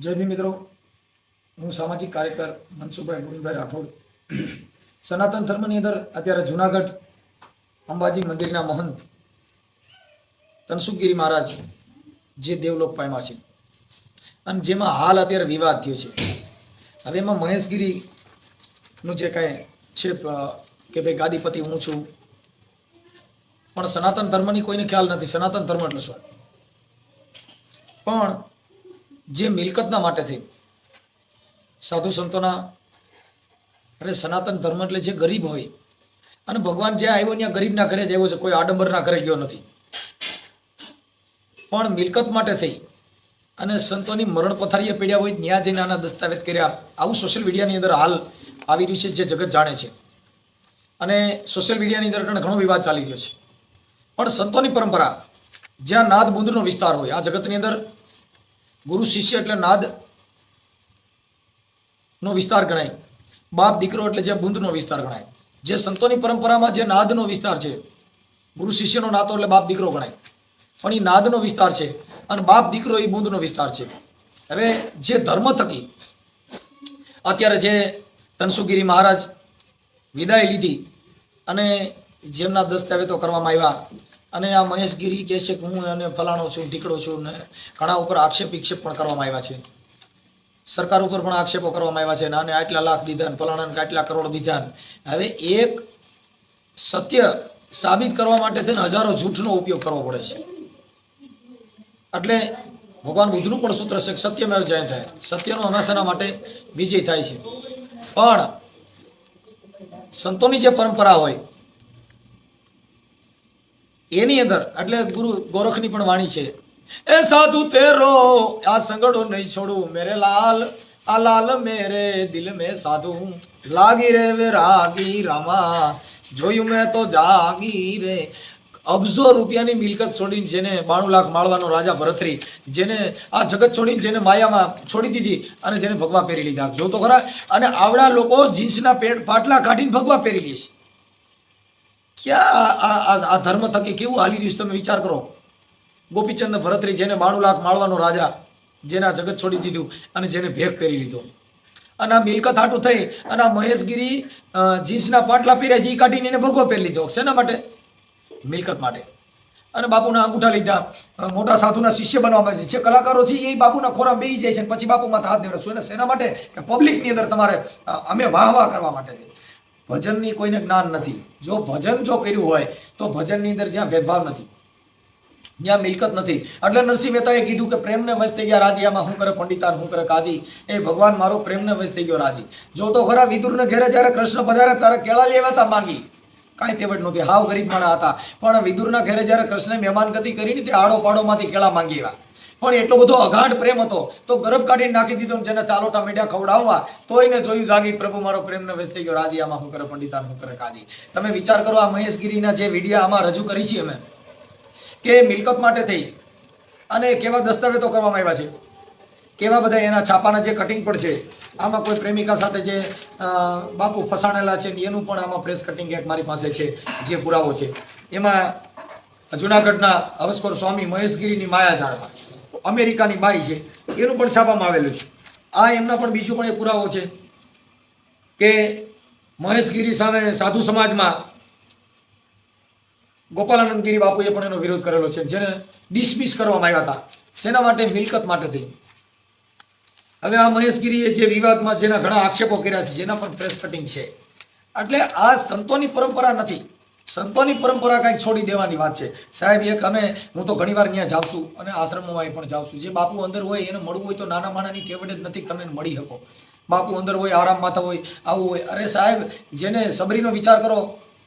જય ભીમ મિત્રો, હું સામાજિક કાર્યકર મનસુખભાઈ ગોવિંદભાઈ રાઠોડ. સનાતન ધર્મની અંદર અત્યારે જુનાગઢ અંબાજી મંદિરના મહંત તનસુખગીરી મહારાજ જે દેવલોક પામ્યા છે અને જેમાં હાલ અત્યારે વિવાદ થયો છે. હવે એમાં મહેશગીરીનું જે કાંઈ છે કે ભાઈ ગાદીપતિ હું છું, પણ સનાતન ધર્મની કોઈને ખ્યાલ નથી. સનાતન ધર્મ એટલે શું? પણ જે મિલકતના માટે થઈ સાધુ સંતોના, અરે સનાતન ધર્મ એટલે જે ગરીબ હોય, અને ભગવાન જ્યાં આવ્યો ત્યાં ગરીબના ઘરે જ આવ્યો છે, કોઈ આડંબરના ઘરે ગયો નથી. પણ મિલકત માટે થઈ અને સંતોની મરણ પથારીએ પીડ્યા હોય ત્યાં જઈને આના દસ્તાવેજ કર્યા. આવું સોશિયલ મીડિયાની અંદર હાલ આવી રહ્યું છે, જે જગત જાણે છે. અને સોશિયલ મીડિયાની અંદર ઘણો વિવાદ ચાલી રહ્યો છે. પણ સંતોની પરંપરા જ્યાં નાદ બુંદનો વિસ્તાર હોય, આ જગતની અંદર ગુરુ શિષ્ય એટલે નાદનો વિસ્તાર ગણાય, બાપ દીકરો એટલે જે બુંદનો વિસ્તાર ગણાય. જે સંતોની પરંપરામાં જે નાદનો વિસ્તાર છે, ગુરુ શિષ્યનો નાતો એટલે બાપ દીકરો ગણાય, પણ એ નાદનો વિસ્તાર છે અને બાપ દીકરો એ બુંદનો વિસ્તાર છે. હવે જે ધર્મ થકી અત્યારે જે તનસુખગીરી મહારાજ વિદાય લીધી અને જેમના દસ્તાવેજો કરવામાં આવ્યા, અને આ મહેશગીરી કહે છે કે હું એને ફલાણો છું, ઢીકડો છું, ને ઘણા ઉપર આક્ષેપ વિક્ષેપ પણ કરવામાં આવ્યા છે. સરકાર ઉપર પણ આક્ષેપો કરવામાં આવ્યા છે, અને આટલા લાખ દીધા ને ફલાણાને આટલા કરોડ દીધા. હવે એક સત્ય સાબિત કરવા માટે થઈને હજારો જૂઠનો ઉપયોગ કરવો પડે છે. એટલે ભગવાન બુદ્ધનું પણ સૂત્ર છે કે સત્યમેવ જયતે, સત્યનો હંમેશાના માટે વિજય થાય છે. પણ સંતોની જે પરંપરા હોય એની અંદર એટલે ગુરુ ગોરખની પણ વાણી છે, એ સાધુ તેરો આ સંગડો નહીં છોડું, મેરે લાલ આ લાલ મેરે દિલ મેં સાધુ, લાગી રે વે રાગી રામા, જોયું મેં તો જાગી રે. અબજો રૂપિયાની મિલકત છોડીને જેને 92 લાખ માળવાનો રાજા ભરતરી, જેને આ જગત છોડીને જેને માયામાં છોડી દીધી અને જેને ભગવા પહેરી લીધા, જો તો ખરા. અને આવડા લોકો જીન્સના પાટલા કાઢીને ભગવા પહેરી લે છે. ક્યાં આ ધર્મ થકી કેવું હાલી રહ્યું છે તમે વિચાર કરો. ગોપીચંદ ભરતરી જેને 92 લાખ માળવાનો રાજા, જેને આ જગત છોડી દીધું અને જેને ભેગ કરી લીધો, અને આ મિલકત હાટું થઈ અને આ મહેશગીરી જીન્સના પાટલા પહેર્યા છે એ કાઢીને એને ભગવો પહેરી લીધો. શેના માટે? મિલકત માટે. અને બાપુના અંગૂઠા લીધા, મોટા સાધુના શિષ્ય બનવામાં છે. જે કલાકારો છે એ બાપુના ખોરામાં બેસી જાય છે અને પછી બાપુમાં હાથ દેવડાવશું. એને શેના માટે? કે પબ્લિકની અંદર તમારે અમે વાહ કરવા માટે. ભજનની કોઈને જ્ઞાન નથી. જો ભજન જો કર્યું હોય તો ભજનની અંદર જ્યાં ભેદભાવ નથી, જ્યાં મિલકત નથી. એટલે નરસિંહ મહેતાએ કીધું કે પ્રેમને વશ થઈ ગયા રાજી, આમાં હું કરે પંડિતાન હું કરે કાજી. એ ભગવાન મારો પ્રેમને વશ થઈ ગયો રાજી. જો તો ખરા વિદુરને ઘેરે જ્યારે કૃષ્ણ પધારે ત્યારે કેળા લેવા હતા માંગી, કાંઈ તેવડ નહોતી, હાવ ગરીબ માણા હતા. પણ વિદુરના ઘેરે જ્યારે કૃષ્ણે મહેમાનગતિ કરીને તે આડો પાડોમાંથી કેળા માંગી આવ્યા. પણ એટલો બધો અગાઢ પ્રેમ હતો તો ગરબ કાઢીને નાખી દીધો, જેને ચાલોટા મીડિયા ખવડાવવા તોયને જોયું જાગી, પ્રભુ મારો પ્રેમને વશ થઈ ગયો રાજી, આમાં હું કરે પંડિતાન હું કરે કાજી. તમે વિચાર કરો, આ મહેશગીરીના જે વિડીયા આમાં રજૂ કરી છે અમે, કે મિલકત માટે થઈ અને કેવા દસ્તાવેજો કરવામાં આવ્યા છે, કેવા બધા એના છાપાના જે કટિંગ પણ છે. આમાં કોઈ પ્રેમિકા સાથે જે બાપુ ફસાણેલા છે એનું પણ આમાં પ્રેસ કટિંગ એક મારી પાસે છે, જે પુરાવો છે. એમાં જુનાગઢના હવસખોર સ્વામી મહેશગીરીની માયા જાણવા અમેરિકાની બાઈ છે એનું પણ છાપવામાં આવેલું છે. આ એમના પણ બીજું પણ એક પુરાવો છે કે મહેશગીરી સામે સાધુ સમાજમાં ગોપાલાનંદગીરી બાપુએ પણ એનો વિરોધ કરેલો છે, જેને ડિસમિસ કરવામાં આવ્યા હતા. શેના માટે? મિલકત માટે થઈ. હવે આ મહેશગીરીએ જે વિવાદમાં જેના ઘણા આક્ષેપો કર્યા છે, જેના પણ પ્રેસ કટિંગ છે. એટલે આ સંતોની પરંપરા નથી. સંતોની પરંપરા કાંઈક છોડી દેવાની વાત છે સાહેબ. એક હું તો ઘણી વાર ત્યાં જાઉં છું અને આશ્રમોમાં પણ જાઉં છું. જે બાપુ અંદર હોય એને મળવું હોય તો નાના માણાની તેવડે જ નથી તમે મળી શકો. બાપુ અંદર હોય, આરામમાં હોય, આવું હોય. અરે સાહેબ, જેને સબરીનો વિચાર કરો,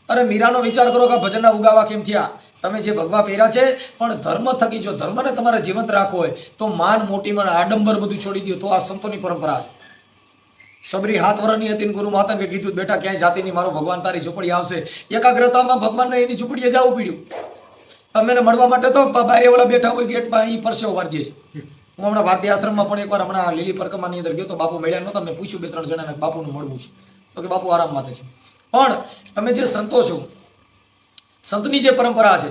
અરે મીરાનો વિચાર કરો કે ભજનના ઉગાવા કેમ થયા. તમે જે ભગવા પહેર્યા છે, પણ ધર્મ થકી જો ધર્મને તમારે જીવંત રાખવો હોય તો માન મોટીમાં આડંબર બધું છોડી દો. તો આ સંતોની પરંપરા છે. સબરી 7 વર્ષની હતી, ગુરુ માતંગે કીધું બેટા ક્યાંય જાતિ નહીં, મારો ભગવાન તારી ઝૂંપડી આવશે. એકાગ્રતામાં ભગવાનને એની ઝૂંપડીએ જવું પડ્યું. તમે મળવા માટે તો બારીવાળા બેઠા હોય ગેટમાં, એ પરસેવો વાળી દે છે. હું હમણાં ભારતીય આશ્રમમાં પણ એકવાર હમણાં લીલી પરિક્રમાની અંદર ગયો તો બાપુ મળ્યા નહોતા. મેં પૂછ્યું 2-3 જણાને બાપુનું મળવું છે, તો કે બાપુ આરામમાં છે. પણ તમે જે સંતો છો, સંતની જે પરંપરા છે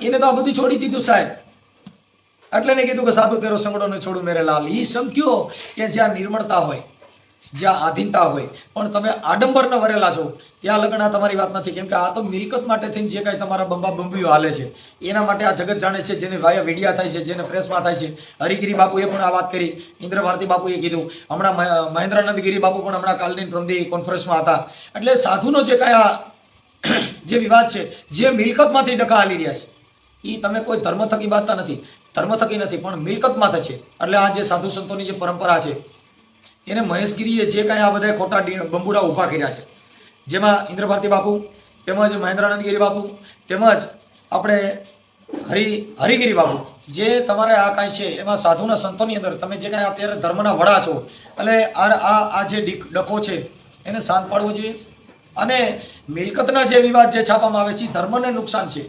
એને તો આ બધું છોડી દીધું સાહેબ. એટલે એને કીધું કે સાધુ તેરો સંગડો ને છોડું મેરે લાલ. એ સંત કયો કે જ્યાં નિર્મળતા હોય, જ્યાં આધીનતા હોય, પણ તમે આડંબરના વરેલા છો ત્યાં લગ્ન આ તમારી વાત નથી. કેમ કે આ તો મિલકત માટે થઈને જે કાંઈ તમારા બંબા બંબીઓ હાલે છે એના માટે આ જગત જાણે છે, જેને વાયા વીડિયા થાય છે, જેને પ્રેસમાં થાય છે. હરિગીરી બાપુએ પણ આ વાત કરી, ઇન્દ્ર ભારતી બાપુએ કીધું, હમણાં મહેન્દ્રાનંદ ગીરી બાપુ પણ હમણાં કાલની પ્રમદી કોન્ફરન્સમાં હતા. એટલે સાધુનો જે કાંઈ આ જે વિવાદ છે, જે મિલકતમાંથી ડખા હાલી રહ્યા છે, એ તમે કોઈ ધર્મ થકી બાંધતા નથી, ધર્મ થકી નથી, પણ મિલકતમાં છે. એટલે આ જે સાધુ સંતોની જે પરંપરા છે એને મહેશગીરીએ જે કાંઈ આ બધા ખોટા બંબુરા ઊભા કર્યા છે, જેમાં ઇન્દ્ર ભારતી બાપુ તેમજ મહેન્દ્રાનંદ ગીરી બાપુ તેમજ આપણે હરિગીરી બાપુ, જે તમારે આ કાંઈ છે એમાં સાધુના સંતોની અંદર તમે જે કાંઈ અત્યારે ધર્મના વડા છો, એટલે આ જે ડખો છે એને શાંત પાડવો જોઈએ. અને મિલકતના જે વિવાદ જે છાપવામાં આવે છે એ ધર્મને નુકસાન છે.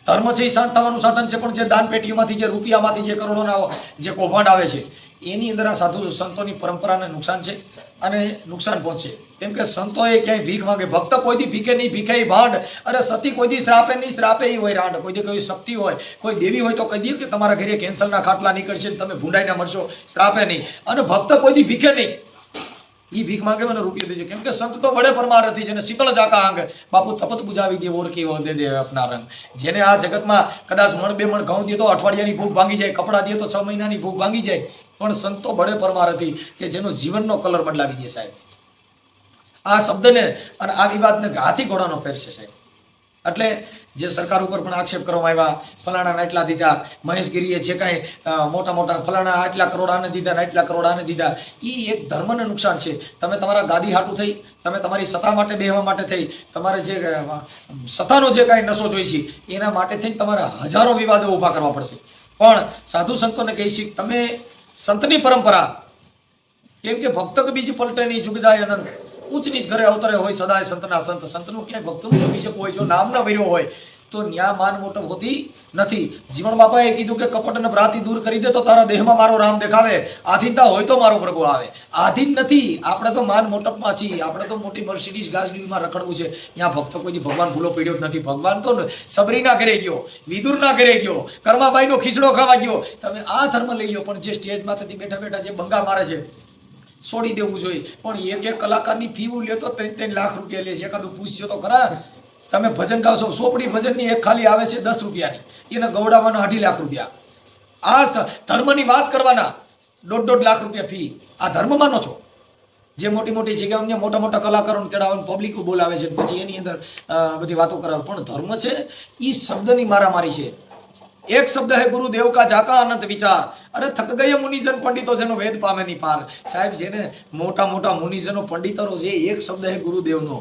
ધર્મ છે એ શાંત થવાનું સાધન છે, પણ જે દાન પેટીઓમાંથી જે રૂપિયામાંથી જે કરોડોના જે કૌભાંડ આવે છે એની અંદર આ સાધુ સંતોની પરંપરાને નુકસાન છે અને નુકસાન પહોંચે. કેમ કે સંતોએ ક્યાંય ભીખ માંગે, ભક્ત કોઈ દી ભીખે નહીં, ભીખે ભાંડ. અરે સતી કોઈ દી શ્રાપે નહીં, શ્રાપે ઈ હોય રાંડ. કોઈ દી કોઈ શક્તિ હોય, કોઈ દેવી હોય તો કહી દે કે તમારા ઘરે કેન્સરના ખાટલા નીકળશે, તમે ભૂંડાઈને મરશો, શ્રાપે નહીં. અને ભક્ત કોઈ દી ભીખે નહીં, એ ભીખ માંગે મને રૂપિયા દેજો. કેમ કે સંત તો બડે પરમાર નથી, જેને શીતળ જાકા અંગ બાપુ તપત બુજાવી દે ઓરકી દે દે અપના રંગ. જેને આ જગતમાં કદાચ મણ બે મણ ઘઉં દે તો અઠવાડિયાની ભૂખ ભાંગી જાય, કપડાં દે તો 6 મહિનાની ભૂખ ભાંગી જાય, પણ સંતો બડે પરમાર હતી કે જેનો જીવનનો કલર બદલાવી દે સાહેબ. આ શબ્દને અને આ વિવાદને હાથી ઘોડાનો ફેર છે સાહેબ. એટલે જે સરકાર ઉપર પણ આક્ષેપ કરવામાં આવ્યા, ફલાણાના એટલા દીધા, મહેશગીરીએ જે કાંઈ મોટા મોટા ફલાણા આટલા કરોડ આને દીધા ને આટલા કરોડ આને દીધા, એ એક ધર્મને નુકસાન છે. તમે તમારા ગાદી હાટું થઈ, તમે તમારી સત્તા માટે બેહવા માટે થઈ, તમારે જે સત્તાનો જે કાંઈ નશો જોઈ છે એના માટે થઈને તમારે હજારો વિવાદો ઊભા કરવા પડશે. પણ સાધુ સંતોને કહી છે તમે સંતની પરંપરા, કેમ કે ભક્ત કે બીજ પલટે નહીં, જુગ જાય અનંત, ઉચ્ચ નીચ ઘરે અવતરે હોય સદાય સંતના સંત. સંતનું ક્યાંય ભક્તનું બીજક હોય, જો નામ ન વર્યો હોય તો ન્યા માન મોટપ હોતી નથી. જીવણ બાપાએ કીધું કે કપટ અને ભ્રાંતિ દૂર કરી દે તો તારા દેહમાં મારો રામ દેખાવે, આધીનતા હોય તો મારો પ્રભુ આવે. આધીન નથી, આપણે તો માન મોટપમાં છીએ, આપણે તો મોટી મર્સિડીઝ ગાજડીમાં રખડવું છે. ત્યાં ભક્તો કોઈ ભગવાન ભૂલો પડ્યો જ નથી. ભગવાન તો સબરીના ઘરે ગયો, વિદુરના ઘરે ગયો, કર્માબાઈનો ખીચડો ખાવા ગયો. તમે આ ધર્મ લઈ લો, પણ જે સ્ટેજમાંથી બેઠા બેઠા જે બંગા મારે છે છોડી દેવું જોઈએ. પણ એક કલાકારની ફી લે તો 3 લાખ રૂપિયા લે છે. એકાદું પૂછજો તો ખરા, તમે ભજન ગાવશો, સોપડી ભજનની એક ખાલી આવે છે 10 રૂપિયાની, એને ગવડાવવાના 2.5 લાખ રૂપિયા. આ ધર્મની વાત કરવાના 1.5 લાખ રૂપિયા ફી. આ ધર્મ માનો છો? જે મોટી મોટી જગ્યાઓ મોટા મોટા કલાકારોને તેડાવે, પબ્લિક બોલાવે છે, પછી એની અંદર બધી વાતો કરાવે. પણ ધર્મ છે એ શબ્દની મારામારી છે. એક શબ્દ હે ગુરુદેવ કા જાકા અનંત વિચાર. અરે થક ગયે મુનિજન પંડિતો જેનો વેદ પામે નહીં પાર. સાહેબ, જેને મોટા મોટા મુનિજનો પંડિતરો છે, એક શબ્દ હે ગુરુદેવનો,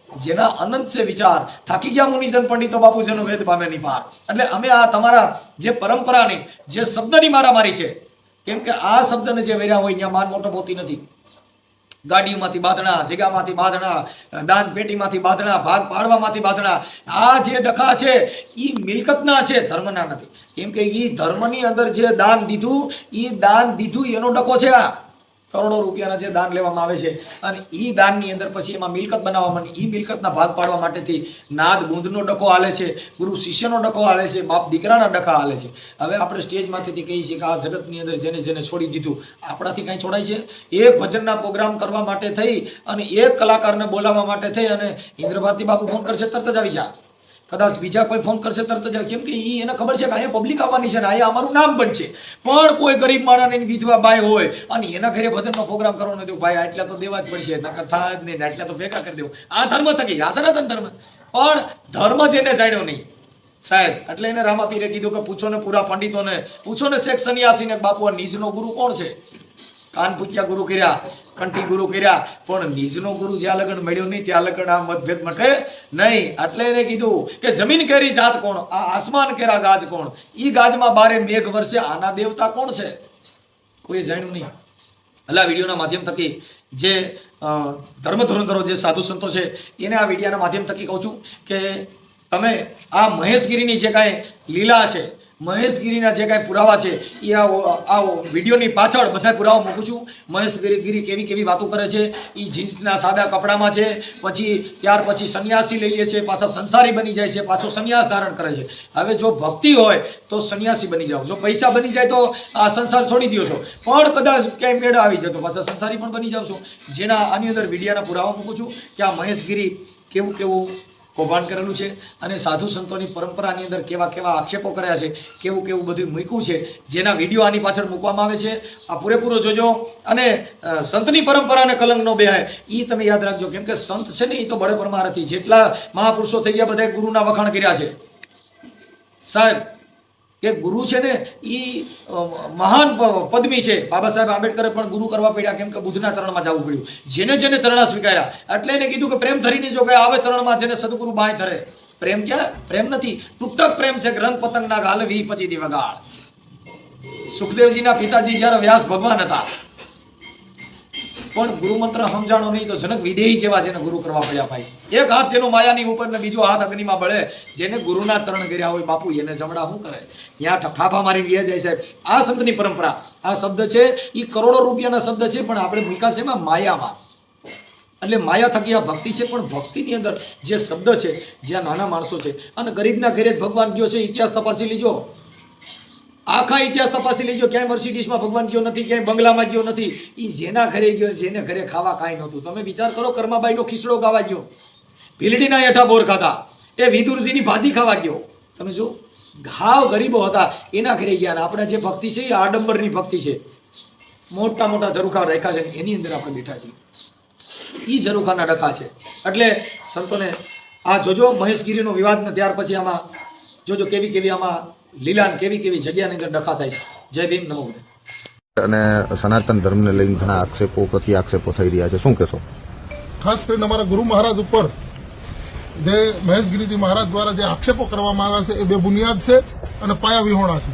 જેના અનંત છે વિચાર. થાકી ગયા મુનિજન પંડિતો બાપુ જેનો વેદ પામે નહીં પાર. એટલે અમે આ તમારા જે પરંપરાની જે શબ્દની મારામારી છે, કેમ કે આ શબ્દને જે વેર્યા હોય ત્યાં માન મોટપ હોતી નથી. ગાડીઓમાંથી બાંધણા, જગ્યામાંથી બાંધણા, દાન પેટીમાંથી બાંધણા, ભાગ પાડવામાંથી બાંધણા, આ જે ડખા છે એ મિલકતના છે, ધર્મના નથી. કેમ કે એ ધર્મની અંદર જે દાન દીધું એનો ડખો છે. આ કરોડો રૂપિયાના જે દાન લેવામાં આવે છે અને એ દાનની અંદર પછી એમાં મિલકત બનાવવા માટે, એ મિલકતના ભાગ પાડવા માટેથી નાદ ગુંદનો ડખો હાલે છે, ગુરુ શિષ્યનો ડખો હાલે છે, બાપ દીકરાના ડખા હાલે છે. હવે આપણે સ્ટેજમાંથી કહીએ છીએ કે આ જગતની અંદર જેને જેને છોડી દીધું, આપણાથી કાંઈ છોડાય છે? એક ભજનના પ્રોગ્રામ કરવા માટે થઈ અને એક કલાકારને બોલાવવા માટે થઈ અને ઇન્દ્ર ભારતી બાપુ ફોન કરશે તરત જ આવી જા, કદાચ બીજા કોઈ ફોન કરશે તરત જ. કેમ કે એને ખબર છે કે અહીંયા પબ્લિક આવવાની છે ને અહીંયા અમારું નામ બનશે. પણ કોઈ ગરીબ માણસની વિધવા બાઈ હોય અને એના ઘરે ભજનનો પ્રોગ્રામ કરવાનો નથી, ભાઈ આટલા તો દેવા જ પડશે, નકર થાય જ નહીં, આટલા તો ભેગા કરી દેવું. આ ધર્મ થકી, આ સનાતન ધર્મ. પણ ધર્મ જેને જાણ્યો નહીં સાહેબ, એટલે એને રામાપીરે કીધું કે પૂછો ને પૂરા પંડિતોને, પૂછો ને શેખ સન્યાસીને બાપુ નિજનો ગુરુ કોણ છે? કાન પૂછ્યા ગુરુ કર્યા, કંઠી ગુરુ કર્યા, પણ નિજનો ગુરુ જ્યાં લગન મળ્યો નહીં ત્યાં લગન આ મતભેદ મટે નહીં. એટલે એને કીધું કે જમીન કેરી જાત કોણ, આ આસમાન કેરા ગાજ કોણ, ઈ ગાજમાં બારે મેઘ વર્ષે, આના દેવતા કોણ છે? કોઈ જાણ્યું નહીં. એટલે આ વિડીયોના માધ્યમ થકી જે ધર્મ ધોરણધરો જે સાધુ સંતો છે એને આ વિડીયોના માધ્યમ થકી કહું છું કે તમે આ મહેશગીરીની જે કાંઈ લીલા છે મહેશગીરીના જે કાંઈ પુરાવા છે એ આ વિડીયોની પાછળ બધા પુરાવા મૂકું છું. મહેશગીરી કેવી વાતો કરે છે. એ જીન્સના સાદા કપડામાં છે, પછી ત્યાર પછી સંન્યાસી લઈ લે છે, પાછા સંસારી બની જાય છે, પાછો સંન્યાસ ધારણ કરે છે. હવે જો ભક્તિ હોય તો સંન્યાસી બની જાઓ, જો પૈસા બની જાય તો આ સંસાર છોડી દો છો, પણ કદાચ ક્યાંય મેળ આવી જાય તો પાછા સંસારી પણ બની જાવ છો. જેના આની અંદર વિડીયાના પુરાવા મૂકું છું કે આ મહેશગીરી કેવું કૌભાંડ કરેલું છે અને સાધુ સંતોની પરંપરાની અંદર કેવા આક્ષેપો કર્યા છે, કેવું બધું મૂક્યું છે, જેના વિડીયો આની પાછળ મૂકવામાં આવે છે. આ પૂરેપૂરો જોજો અને સંતની પરંપરાને કલંક ન બેહાય એ તમે યાદ રાખજો. કેમ કે સંત છે ને એ તો બળે પરમારથી, જેટલા મહાપુરુષો થઈ ગયા બધા ગુરુના વખાણ કર્યા છે સાહેબ. કે ગુરુ છે ને એ મહાન પદમી છે. બાબા સાહેબ આંબેડકરે પણ ગુરુ કરવા પડ્યા, કેમ કે બુદ્ધના ચરણમાં જવું પડ્યું. જેને ચરણા સ્વીકાર્યા એટલે એને કીધું કે પ્રેમ ધરીને જો ગયા આવે ચરણમાં, જેને સદગુરુ બાંય ધરે. પ્રેમ ક્યાં? પ્રેમ નથી, તૂટક પ્રેમ છે. રંગ પતંગના ગાલ વી પછી દી વગાડ. સુખદેવજીના પિતાજી જ્યારે વ્યાસ ભગવાન હતા, પણ ગુરુ મંત્ર સમજાણો નહીં તો જનક વિદેહી જેવા જેને ગુરુ કરવા પડ્યા ભાઈ. એક હાથ જેનો માયાની ઉપર ને બીજો હાથ અગ્નિમાં બળે, જેને ગુરુના ચરણ કર્યા હોય બાપુ એને જમણા શું કરે? ત્યાં ઠાફા મારી ગયા જાય સાહેબ. આ સંતની પરંપરા, આ શબ્દ છે એ કરોડો રૂપિયાના શબ્દ છે, પણ આપણે મૂક્યા છે એમાં માયામાં. એટલે માયા થકી આ ભક્તિ છે, પણ ભક્તિની અંદર જે શબ્દ છે, જ્યાં નાના માણસો છે અને ગરીબના ઘરે જ ભગવાન ગયો છે. ઇતિહાસ તપાસી લીજો, આખા ઇતિહાસ તપાસી લેજો. ક્યાંય મર્સિડીઝમાં ભગવાન ગયો નથી, ક્યાંય બંગલામાં ગયો નથી. એ જેના ઘરે ગયો, જેને ઘરે ખાવા કાંઈ નહોતું. તમે વિચાર કરો, કર્માબાઈનો ખીચડો ગાવા ગયો, ભીલડીના હેઠા બોર ખાતા, એ વિદુરજીની ભાજી ખાવા ગયો. તમે જો ઘાવ ગરીબો હતા એના ઘરે ગયા. ને આપણે જે ભક્તિ છે એ આડંબરની ભક્તિ છે. મોટા ઝરૂખા રાખ્યા છે, એની અંદર આપણે બેઠા છીએ. એ ઝરૂખાના ડખા છે. એટલે સંતોને આ જોજો મહેશગીરીનો વિવાદ ને ત્યાર પછી આમાં જોજો કેવી આમાં લીલાન કેવી જગ્યાની અંદર ડખા થાય છે. જય ભીમ, નમો બુદ્ધાય. અને સનાતન ધર્મને લઈને ઘણા આક્ષેપો પ્રતિ આક્ષેપો થઈ રહ્યા છે, શું કહેશો? ખાસ કરીને અમારા ગુરુ મહારાજ ઉપર જે મહેશગીરીજી મહારાજ દ્વારા જે આક્ષેપો કરવામાં આવ્યા છે એ બેબુનિયાદ છે અને પાયા વિહોણા છે.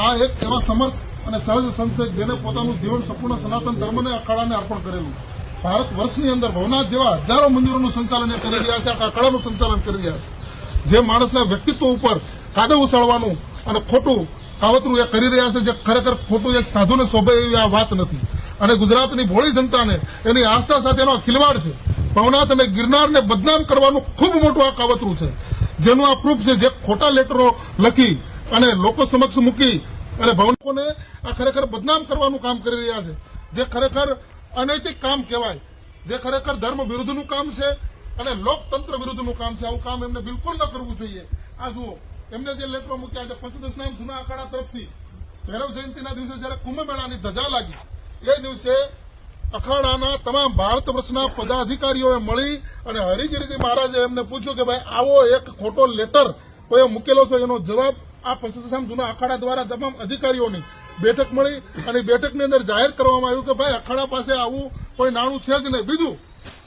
આ એક એવા સમર્થ અને સહજ સંત છે જેને પોતાનું જીવન સંપૂર્ણ સનાતન ધર્મને અખાડાને અર્પણ કરેલું. ભારત વર્ષની અંદર ભવનાથ જેવા હજારો મંદિરોનું સંચાલન એ કરી રહ્યા છે, આ અખાડાનું સંચાલન કરી રહ્યા છે. જે માણસના વ્યક્તિત્વ ઉપર કાદવ ઉછાળવાનું અને ખોટું કાવતરું એ કરી રહ્યા છે, જે ખરેખર ખોટું એક સાધુને શોભે એવી આ વાત નથી. અને ગુજરાતની ભોળી જનતાને એની આસ્થા સાથેનો આ ખિલવાડ છે. ભવનાથ અને ગિરનારને બદનામ કરવાનું ખૂબ મોટું આ કાવતરું છે, જેનું આ પ્રૂફ છે. જે ખોટા લેટરો લખી અને લોકો સમક્ષ મૂકી અને ભવનાથોને આ ખરેખર બદનામ કરવાનું કામ કરી રહ્યા છે, જે ખરેખર અનૈતિક કામ કહેવાય, જે ખરેખર ધર્મ વિરુદ્ધનું કામ છે અને લોકતંત્ર વિરુદ્ધનું કામ છે. આવું કામ એમને બિલકુલ ન કરવું જોઈએ. આ જુઓ, એમને જે લેટરો મૂક્યા છે પંચદશનામ જૂના અખાડા તરફથી ભૈરવ જયંતિના દિવસે જયારે કુંભ મેળાની ધજા લાગી એ દિવસે અખાડાના તમામ ભારત વર્ષના પદાધિકારીઓએ મળી અને હરિગીરીજી મહારાજે એમને પૂછ્યું કે ભાઈ આવો એક ખોટો લેટર કોઈએ મૂકેલો છે, એનો જવાબ આ પંચદશનામ જૂના અખાડા દ્વારા તમામ અધિકારીઓની બેઠક મળી અને બેઠકની અંદર જાહેર કરવામાં આવ્યું કે ભાઈ અખાડા પાસે આવું કોઈ નાણું છે જ નહીં. બીજું,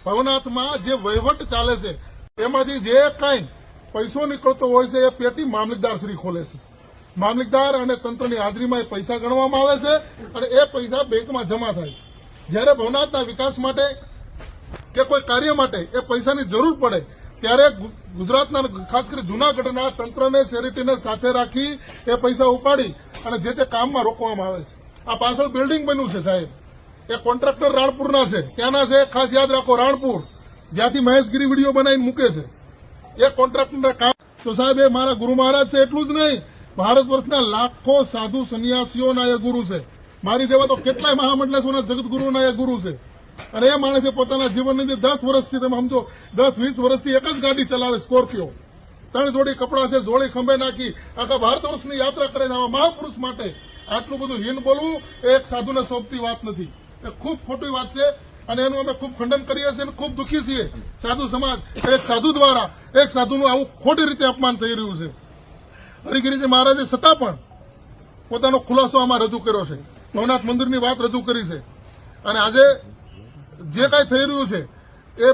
ભવનાથમાં જે વહીવટ ચાલે છે એમાંથી જે કાંઈ પૈસો નીકળતો હોય છે એ પેટી મામલતદાર શ્રી ખોલે છે. મામલતદાર અને તંત્રની હાજરીમાં એ પૈસા ગણવામાં આવે છે અને એ પૈસા બેંકમાં જમા થાય. જ્યારે ભવનાથના વિકાસ માટે કે કોઈ કાર્ય માટે એ પૈસાની જરૂર પડે ત્યારે ગુજરાતના ખાસ કરી જૂનાગઢના તંત્રને શેરિટીને સાથે રાખી એ પૈસા ઉપાડી અને જે તે કામમાં રોકવામાં આવે છે. આ પાછળ બિલ્ડિંગ બન્યું છે સાહેબ, એ કોન્ટ્રાક્ટર રાણપુરના છે, ત્યાંના છે. ખાસ યાદ રાખો, રાણપુર જ્યાંથી મહેશગીરી વિડીયો બનાવીને મૂકે છે એ કોન્ટ્રાક્ટરના કામ. તો સાહેબ એ મારા ગુરુ મહારાજ છે એટલું જ નહીં, ભારત વર્ષના લાખો સાધુ સંન્યાસીઓના એ ગુરુ છે. મારી જેવા તો કેટલાય મહામંડલેશ્વરના જગતગુરુના એ ગુરુ છે. અને એ માણસે પોતાના જીવનની અંદર 10 વર્ષથી, તમે સમજો 10-20 વર્ષથી એક જ ગાડી ચલાવે, સ્કોર્પિયો. 3 જોડી કપડા છે, જોડી ખંભે નાખી આખા ભારત વર્ષની યાત્રા કરે છે. આવા મહાપુરુષ માટે આટલું બધું હીન બોલવું એ એક સાધુને સોંપતી વાત નથી, એ ખૂબ ખોટી વાત છે. અને એનું અમે ખૂબ ખંડન કરીએ છીએ અને ખૂબ દુઃખી છીએ. સાધુ સમાજ એક સાધુ દ્વારા એક સાધુનું આવું ખોટી રીતે અપમાન થઈ રહ્યું છે. હરિગીરીજી મહારાજે છતાં પણ પોતાનો ખુલાસો આમાં રજૂ કર્યો છે, ભવનાથ મંદિરની વાત રજૂ કરી છે. અને આજે જે કાંઈ થઈ રહ્યું છે એ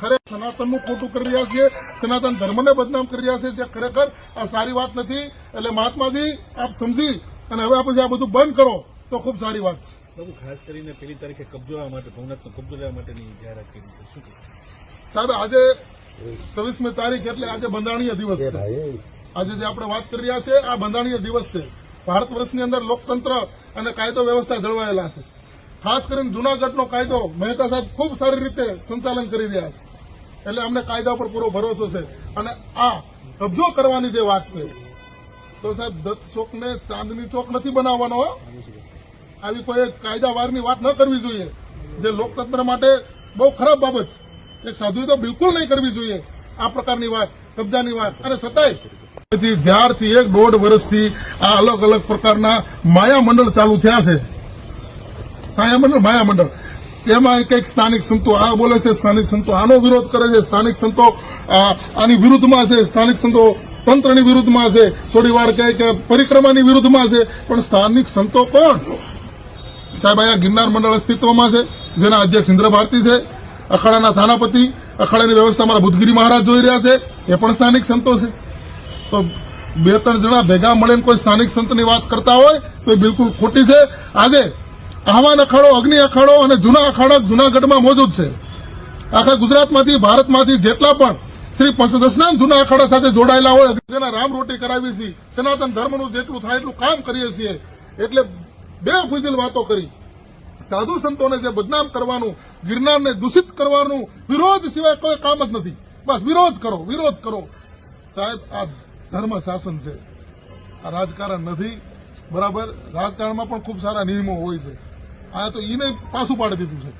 ખરેખર સનાતનનું ખોટું કરી રહ્યા છીએ, સનાતન ધર્મને બદનામ કરી રહ્યા છે, જે ખરેખર આ સારી વાત નથી. એટલે મહાત્માજી આપ સમજી અને હવે આપણે આ બધું બંધ કરો તો ખૂબ સારી વાત છે. બાબુ, ખાસ કરીને પેલી તારીખે કબજો લેવા માટે, ભવનાથનો કબજો લેવા માટેની જાહેરાત કરી છે, શું સાહેબ? આજે 26મી તારીખ એટલે આજે બંધારણીય દિવસ છે. આજે જે આપણે વાત કરી રહ્યા છે આ બંધારણીય દિવસ છે. ભારત વર્ષની અંદર લોકતંત્ર અને કાયદો વ્યવસ્થા જળવાયેલા છે. ખાસ કરીને જૂનાગઢનો કાયદો મહેતા સાહેબ ખૂબ સારી રીતે સંચાલન કરી રહ્યા છે. એટલે અમને કાયદા પર પૂરો ભરોસો છે. અને આ કબજો કરવાની જે વાત છે તો સાહેબ દત્ત ચોકને ચાંદની ચોક નથી બનાવવાનો હો. આવી કોઈ કાયદાવારની વાત ન કરવી જોઈએ, જે લોકતંત્ર માટે બહુ ખરાબ બાબત છે. એક સાધુએ તો બિલકુલ નહીં કરવી જોઈએ આ પ્રકારની વાત, કબજાની વાત. અને છતાંય જ્યારથી 1.5 વર્ષથી આ અલગ અલગ પ્રકારના માયામંડળ ચાલુ થયા છે, માયામંડળ એમાં કંઈક સ્થાનિક સંતો આ બોલે છે, સ્થાનિક સંતો આનો વિરોધ કરે છે, સ્થાનિક સંતો આની વિરુદ્ધમાં છે, સ્થાનિક સંતો તંત્રની વિરુદ્ધમાં છે, થોડી વાર કહે કે પરિક્રમાની વિરુદ્ધમાં છે. પણ સ્થાનિક સંતો કોણ? સાહેબ અહીંયા ગિરનાર મંડળ અસ્તિત્વમાં છે, જેના અધ્યક્ષ ઇન્દ્ર ભારતી છે. અખાડાના થાનાપતિ, અખાડાની વ્યવસ્થા મારા બુદ્ધગીરી મહારાજ જોઈ રહ્યા છે, એ પણ સ્થાનિક સંતો છે. તો 2-3 જણા ભેગા મળીને કોઈ સ્થાનિક સંતની વાત કરતા હોય તો એ બિલકુલ ખોટી છે. આજે આહવાન અખાડો, અગ્નિ અખાડો અને જૂના અખાડા જૂનાગઢમાં મોજૂદ છે. આખા ગુજરાતમાંથી, ભારતમાંથી જેટલા પણ શ્રી પંચદશનામ જૂના અખાડા સાથે જોડાયેલા હોય, જેના રામ રોટી કરાવી છે, સનાતન ધર્મનું જેટલું થાય એટલું કામ કરીએ છીએ. એટલે બેફિઝલ વાતો કરી સાધુ સંતોને જે બદનામ કરવાનું, ગિરનારને દૂષિત કરવાનું, વિરોધ સિવાય કોઈ કામ જ નથી. બસ વિરોધ કરો, વિરોધ કરો. સાહેબ આ ધર્મ શાસન છે, આ રાજકારણ નથી. બરાબર, રાજકારણમાં પણ ખૂબ સારા નિયમો હોય છે. આ તો એને પાછું પાડી દીધું છે,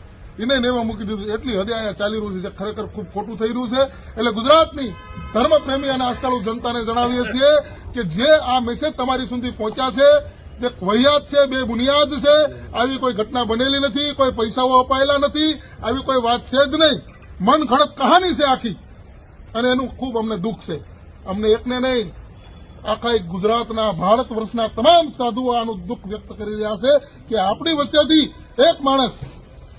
એને નેવા મૂકી દીધું. એટલી હદે અહીંયા ચાલી રહ્યું છે જે ખરેખર ખૂબ ખોટું થઈ રહ્યું છે. એટલે ગુજરાતની ધર્મપ્રેમી અને આસ્થાળુ જનતાને જણાવીએ છીએ કે જે આ મેસેજ તમારી સુધી પહોંચ્યા છે તે વહિયાત છે, બે બુનિયાદ છે. આવી કોઈ ઘટના બનેલી નથી, કોઈ પૈસાઓ અપાયેલા નથી, આવી કોઈ વાત છે જ નહીં. મન ખડક કહાની છે આખી, અને એનું ખૂબ અમને દુઃખ છે. અમને એકને નહીં, આખા ગુજરાતના, ભારત વર્ષના તમામ સાધુઓ આનું દુઃખ વ્યક્ત કરી રહ્યા છે કે આપણી વચ્ચેથી એક માણસ,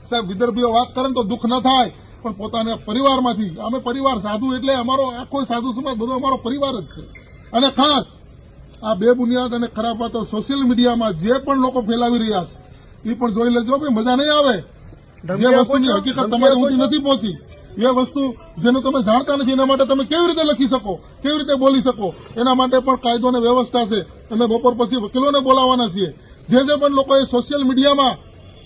સાહેબ વિદર્ભીઓ વાત કરે તો દુઃખ ન થાય, પણ પોતાના પરિવારમાંથી, અમે પરિવાર સાધુ એટલે અમારો આખો સાધુ સમાજ બધો અમારો પરિવાર જ છે. અને ખાસ આ બે બુનિયાદ અને ખરાબ વાતો સોશિયલ મીડિયામાં જે પણ લોકો ફેલાવી રહ્યા છે એ પણ જોઈ લેજો કે મજા નહીં આવે. જે વસ્તુની હકીકત તમારી સુધી નથી પહોંચી, એ વસ્તુ જેને તમે જાણતા નથી, એના માટે તમે કેવી રીતે લખી શકો, કેવી રીતે બોલી શકો, એના માટે પણ કાયદો અને વ્યવસ્થા છે. અમે બપોર પછી વકીલોને બોલાવવાના છીએ. જે પણ લોકોએ સોશિયલ મીડિયામાં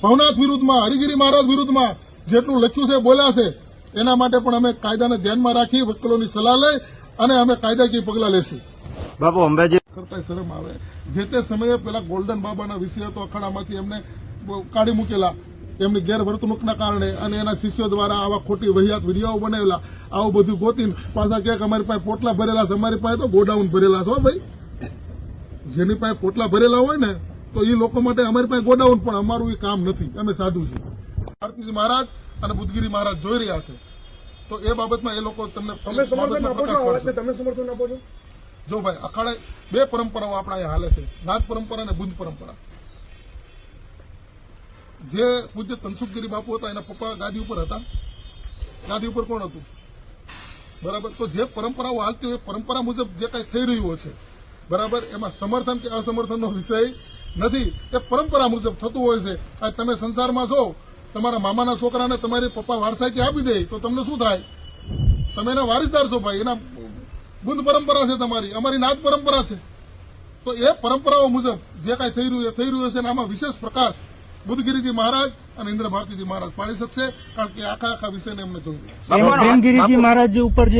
ભવનાથ વિરુદ્ધમાં, હરિગીરી મહારાજ વિરુદ્ધમાં જેટલું લખ્યું છે, બોલ્યા છે, એના માટે પણ અમે કાયદાને ધ્યાનમાં રાખી વકીલોની સલાહ લઈ અને અમે કાયદાકીય પગલાં લેશું. બાપુ અંબાજી કરતા શરમ આવે. જે તે સમયે પેલા ગોલ્ડન બાબાના વિષય હતો, અખાડામાંથી એમને કાઢી મૂકેલા એમની ગેરવર્તણૂકના કારણે, અને એના શિષ્યો દ્વારા આવા ખોટી વહિયાત વિડીયો બનાવેલા. આવું બધું ગોતીને પાછા ક્યાંક અમારી પાસે પોટલા ભરેલા છે, અમારી પાસે તો ગોડાઉન ભરેલા છે. ભાઈ, જેની પાસે પોટલા ભરેલા હોય ને તો એ લોકો માટે અમારી પાસે ગોડાઉન, પણ અમારું એ કામ નથી. અમે સાધુ છીએ. ભારતીજી મહારાજ અને બુદ્ધગીરી મહારાજ જોઈ રહ્યા છે, તો એ બાબતમાં એ લોકો તમને સમર્થન આપો છો. જો ભાઈ, અખાડે બે પરંપરાઓ આપણા અહીંયા હાલે છે, નાથ પરંપરા અને બુદ્ધ પરંપરા. જે પૂજ્ય તનસુખગીરી બાપુ હતા, એના પપ્પા ગાદી ઉપર હતા. ગાદી ઉપર કોણ હતું? બરાબર. તો જે પરંપરાઓ હાલતી હોય, પરંપરા મુજબ જે કંઈ થઈ રહ્યું હશે, બરાબર, એમાં સમર્થન કે અસમર્થનનો વિષય નથી. એ પરંપરા મુજબ થતું હોય છે. આ તમે સંસારમાં છો, તમારા મામાના છોકરાને તમારી પપ્પા વારસાઈથી આપી દે તો તમને શું થાય? તમે એના વારિસદાર છો ભાઈ. એના બુદ્ધ પરંપરા છે તમારી, અમારી નાથ પરંપરા છે. તો એ પરંપરાઓ મુજબ જે કાંઈ થઈ રહ્યું એ થઈ રહ્યું હશે. અને આમાં વિશેષ પ્રકાશ બુદ્ધગીરીજી મહારાજ અને ઇન્દ્ર ભારતીજી મહારાજ પાડી શકશે, કારણ કે આખા વિષયને એમને જોઈ ભીમગીરીજી મહારાજ ઉપર જે